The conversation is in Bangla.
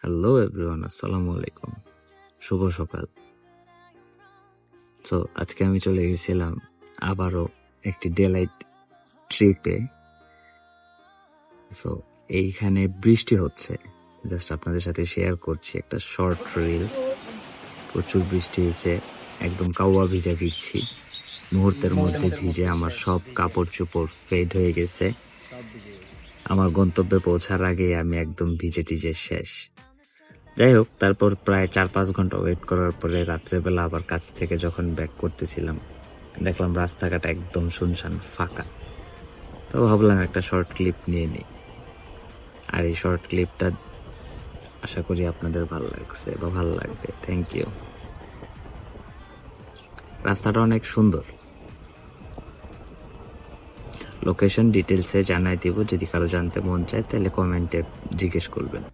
হ্যালো এভরিওয়ান, আসসালামু আলাইকুম, শুভ সকাল। তো আজকে আমি চলে গেছিলাম আবারও একটি ডেলাইট ট্রিপে। সো এইখানে বৃষ্টি হচ্ছে, জাস্ট আপনাদের সাথে শেয়ার করছি একটা শর্ট রিলস। প্রচুর বৃষ্টি হয়েছে, একদম কাওয়া ভিজা ভিজছি, মুহূর্তের মধ্যে ভিজে আমার সব কাপড় চোপড় ফেড হয়ে গেছে। আমার গন্তব্যে পৌঁছার আগে আমি একদম ভিজে টিজে শেষ। যাই হোক, তারপর প্রায় 4-5 ঘন্টা ওয়েট করার পরে রাত্রেবেলা আবার কাছ থেকে যখন ব্যাক করতেছিলাম, দেখলাম রাস্তাঘাট একদম শুনশান ফাঁকা। তো ভাবলাম একটা শর্ট ক্লিপ নিয়ে নিই। আর এই শর্ট ক্লিপটা আশা করি আপনাদের ভালো লাগছে বা ভালো লাগবে। Thank you. রাস্তাটা অনেক সুন্দর। লোকেশন ডিটেলসে জানাই দিব, যদি কারো জানতে মন চায় তাহলে কমেন্টে জিজ্ঞেস করবেন।